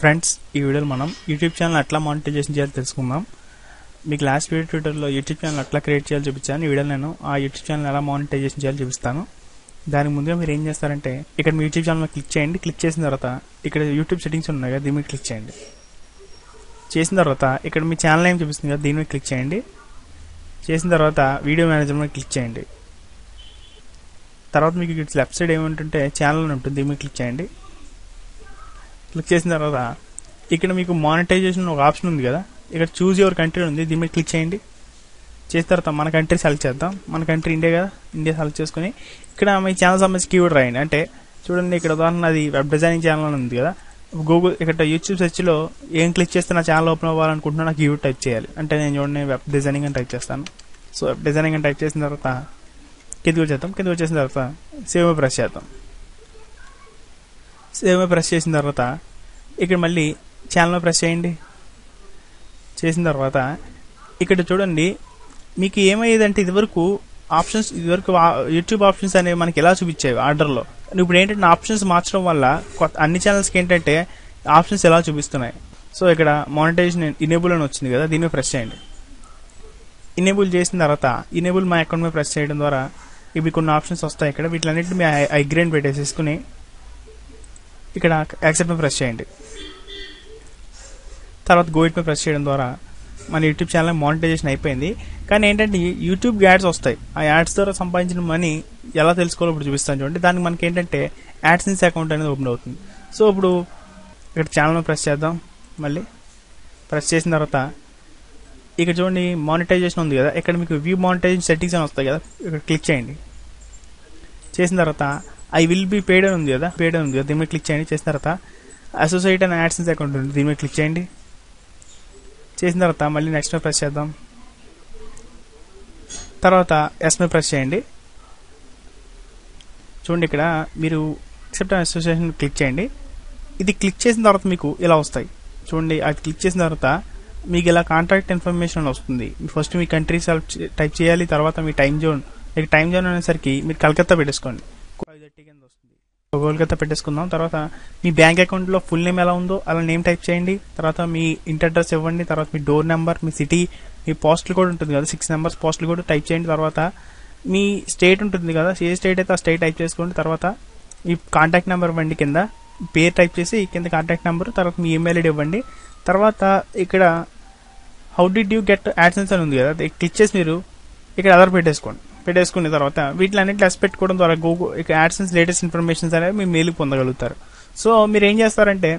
Friends, ఈ వీడియోలో మనం యూట్యూబ్ ఛానల్ ఎట్లా మానిటైజేషన్ చేయాలో తెలుసుకుందాం. మీకు లాస్ట్ వీడియో ట్యూటోరియల్లో యూట్యూబ్ ఛానల్ ఎట్లా క్రియేట్ చేయాలో చూపించాను. ఈ వీడియోలో నేను ఆ యూట్యూబ్ ఛానల్ ఎలా మానిటైజేషన్ చేయాలో చూపిస్తాను. దానికి ముందుగా మీరు ఏం చేస్తారంటే, ఇక్కడ మీ యూట్యూబ్ ఛానల్ క్లిక్ చేయండి. క్లిక్ చేసిన తర్వాత ఇక్కడ యూట్యూబ్ సెట్టింగ్స్ ఉన్నాయి కదా, దీని మీద క్లిక్ చేయండి. చేసిన తర్వాత ఇక్కడ మీ ఛానల్ నేమ్ చూపిస్తుంది కదా, దీని మీద క్లిక్ చేయండి. చేసిన తర్వాత వీడియో మేనేజర్ మీద క్లిక్ చేయండి. తర్వాత మీకు లెఫ్ట్ సైడ్ ఏమంటుంటే ఛానల్ అని ఉంటుంది, దీని మీద క్లిక్ చేయండి. క్లిక్ చేసిన తర్వాత ఇక్కడ మీకు మానిటైజేషన్ ఒక ఆప్షన్ ఉంది కదా, ఇక్కడ చూజ్ యువర్ కంట్రీ ఉంది, దీని మీద క్లిక్ చేయండి. చేసిన తర్వాత మన కంట్రీ సెలెక్ట్ చేద్దాం. మన కంట్రీ ఇండియా కదా, ఇండియా సెలెక్ట్ చేసుకుని ఇక్కడ మీ ఛానల్ సంబంధించి కీవర్డ్ రాయండి. అంటే చూడండి, ఇక్కడ ఉదాహరణ అది వెబ్ డిజైనింగ్ ఛానల్ అని ఉంది కదా, గూగుల్ ఇక్కడ యూట్యూబ్ సెర్చ్లో ఏం క్లిక్ చేస్తే నా ఛానల్ ఓపెన్ అవ్వాలనుకుంటున్నా నాకు కీవర్డ్ టైప్ చేయాలి. అంటే నేను చూడండి వెబ్ డిజైనింగ్ అని టైప్ చేస్తాను. సో వెబ్ డిజైనింగ్ అని టైప్ చేసిన తర్వాత కిందకి వచ్చేద్దాం. కిందకి వచ్చేసిన తర్వాత సేవ్ మీద ప్రెస్ చేద్దాం. సేవ్ మీద ప్రెస్ చేసిన తర్వాత ఇక్కడ మళ్ళీ ఛానల్ ప్రెస్ చేయండి. చేసిన తర్వాత ఇక్కడ చూడండి, మీకు ఏమయ్యేదంటే ఇదివరకు యూట్యూబ్ ఆప్షన్స్ అనేవి మనకి ఎలా చూపించేవి ఆర్డర్లో. ఇప్పుడు ఏంటంటే ఆప్షన్స్ మార్చడం వల్ల అన్ని ఛానల్స్కి ఏంటంటే ఆప్షన్స్ ఎలా చూపిస్తున్నాయి. సో ఇక్కడ మానిటైజేషన్ ఇనేబుల్ అని వచ్చింది కదా, దీని మీద ప్రెస్ చేయండి. ఇనేబుల్ చేసిన తర్వాత ఇనేబుల్ మై అకౌంట్ మీద ప్రెస్ చేయడం ద్వారా ఇవి కొన్ని ఆప్షన్స్ వస్తాయి. ఇక్కడ వీటిలన్నింటినీ మీ ఐగ్రేన్ పెట్టేసేసుకుని ఇక్కడ యాక్సెప్ట్ మీద ప్రెస్ చేయండి. తర్వాత గో ఇట్ మీద ప్రెస్ చేయడం ద్వారా మన యూట్యూబ్ ఛానల్ మానిటైజేషన్ అయిపోయింది. కానీ ఏంటంటే యూట్యూబ్ యాడ్స్ వస్తాయి. ఆ యాడ్స్ ద్వారా సంపాదించిన మనీ ఎలా తెలుసుకోవాలో ఇప్పుడు చూపిస్తాను చూడండి. దానికి మనకి ఏంటంటే యాడ్సెన్స్ అకౌంట్ అనేది ఓపెన్ అవుతుంది. సో ఇప్పుడు ఇక్కడ ఛానల్ మీద ప్రెస్ చేద్దాం. మళ్ళీ ప్రెస్ చేసిన తర్వాత ఇక్కడ చూడండి మానిటైజేషన్ ఉంది కదా, ఇక్కడ మీకు వ్యూ మానిటైజేషన్ సెట్టింగ్స్ అని వస్తాయి కదా, ఇక్కడ క్లిక్ చేయండి. చేసిన తర్వాత ఐ విల్ బి పేడ్ అని ఉంది కదా, దీని మీద క్లిక్ చేయండి. చేసిన తర్వాత అసోసియేట్ అండ్ యాడ్సెన్స్ అకౌంట్ ఉంది, దీని మీద క్లిక్ చేయండి. చేసిన తర్వాత మళ్ళీ నెక్స్ట్ మీద ప్రెస్ చేద్దాం. తర్వాత ఎస్ మీద ప్రెస్ చేయండి. చూడండి ఇక్కడ మీరు యాక్సెప్ట్ అండ్ అసోసియేషన్ క్లిక్ చేయండి. ఇది క్లిక్ చేసిన తర్వాత మీకు ఇలా వస్తాయి చూడండి. అది క్లిక్ చేసిన తర్వాత మీకు ఇలా కాంటాక్ట్ ఇన్ఫర్మేషన్ వస్తుంది. ఫస్ట్ మీ కంట్రీ టైప్ చేయాలి, తర్వాత మీ టైం జోన్ అనేసరికి మీరు కలకత్తా పెట్టేసుకోండి. 5:30 కింద వస్తుంది, కోల్కతా పెట్టేసుకుందాం. తర్వాత మీ బ్యాంక్ అకౌంట్లో ఫుల్ నేమ్ ఎలా ఉందో అలా నేమ్ టైప్ చేయండి. తర్వాత మీ ఇంటి అడ్రస్ ఇవ్వండి. తర్వాత మీ డోర్ నెంబర్, మీ సిటీ, మీ పోస్టల్ కోడ్ ఉంటుంది కదా, 6 నెంబర్స్ పోస్టల్ కోడ్ టైప్ చేయండి. తర్వాత మీ స్టేట్ ఉంటుంది కదా, ఏ స్టేట్ అయితే ఆ స్టేట్ టైప్ చేసుకోండి. తర్వాత మీ కాంటాక్ట్ నెంబర్ ఇవ్వండి, కింద పేరు టైప్ చేసి కింద కాంటాక్ట్ నెంబర్, తర్వాత మీ ఈమెయిల్ ఐడి ఇవ్వండి. తర్వాత ఇక్కడ how did you get AdSense అని ఉంది కదా, క్లిక్ చేసి మీరు ఇక్కడ అదర్ పెట్టేసుకున్న తర్వాత వీటిలన్నింటి లెస్ పెట్టుకోవడం ద్వారా గూగుల్ ఇక యాడ్సెన్స్ లేటెస్ట్ ఇన్ఫర్మేషన్స్ అనేవి మీ మెయిల్కి పొందగలుగుతారు. సో మీరు ఏం చేస్తారంటే,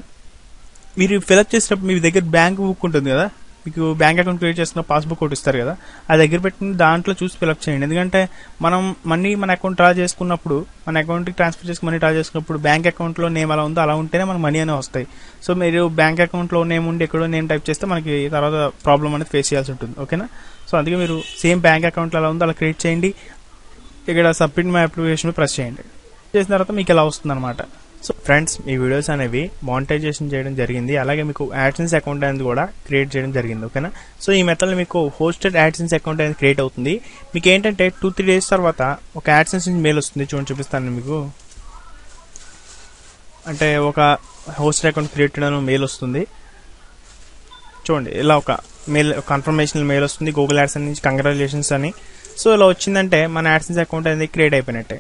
మీరు ఫిల్అప్ చేసేటప్పుడు మీ దగ్గర బ్యాంక్ బుక్ ఉంటుంది కదా, మీకు బ్యాంక్ అకౌంట్ క్రియేట్ చేసుకున్న పాస్బుక్ ఒకటి ఇస్తారు కదా, ఆ దగ్గర పెట్టుకుని దాంట్లో చూసి ఫిల్అప్ చేయండి. ఎందుకంటే మనం మన అకౌంట్ డ్రా చేసుకున్నప్పుడు, మన అకౌంట్కి ట్రాన్స్ఫర్ చేసి మనీ డ్రా చేసుకున్నప్పుడు బ్యాంక్ అకౌంట్లో నేమ్ అలా ఉందో అలా ఉంటేనే మనకు మనీ అనేవి వస్తాయి. సో మీరు బ్యాంక్ అకౌంట్లో నేమ్ ఉండి ఎక్కడో నేమ్ టైప్ చేస్తే మనకి తర్వాత ప్రాబ్లం అనేది ఫేస్ చేయాల్సి ఉంటుంది. ఓకేనా? సో అందుకే మీరు సేమ్ బ్యాంక్ అకౌంట్లో అలా ఉందో అలా క్రియేట్ చేయండి. ఇక్కడ సబ్మిట్ మై అప్లికేషన్ ప్రెస్ చేయండి. చేసిన తర్వాత మీకు ఇలా వస్తుంది అనమాట. సో ఫ్రెండ్స్, ఈ వీడియోస్ అనేవి మానిటైజేషన్ చేయడం జరిగింది. అలాగే మీకు యాడ్సెన్స్ అకౌంట్ అనేది కూడా క్రియేట్ చేయడం జరిగింది. ఓకేనా? సో ఈ మెథడ్లో మీకు హోస్టెడ్ యాడ్సెన్స్ అకౌంట్ అనేది క్రియేట్ అవుతుంది. మీకు ఏంటంటే 2-3 డేస్ తర్వాత ఒక యాడ్సెన్స్ నుంచి మెయిల్ వస్తుంది. చూపిస్తాను మీకు. అంటే ఒక హోస్టెడ్ అకౌంట్ క్రియేట్ చేయడం మెయిల్ వస్తుంది. చూడండి, ఇలా ఒక కన్ఫర్మేషన్ మెయిల్ వస్తుంది గూగుల్ యాడ్సెన్స్ నుంచి, కంగ్రాచులేషన్స్ అని. సో ఇలా వచ్చిందంటే మన యాడ్సెన్స్ అకౌంట్ అనేది క్రియేట్ అయిపోయినట్టే.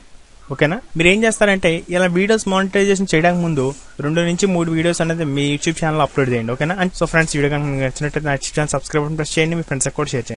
ఓకేనా? మీరు ఏం చేస్తారంటే, ఇలా వీడియోస్ మానిటైజేషన్ చేయడానికి ముందు 2 నుంచి 3 వీడియోస్ అనేది మీ యూట్యూబ్ ఛానల్ అప్లోడ్ చేయండి. ఓకేనా? అండ్ సో ఫ్రెండ్స్, వీడియో కనుక నచ్చినట్లయితే నా యూట్యూబ్ ఛానల్ సబ్స్క్రైబ్ ప్రెస్ చేయండి, మీ ఫ్రెండ్స్ కూడా షేర్ చేయండి.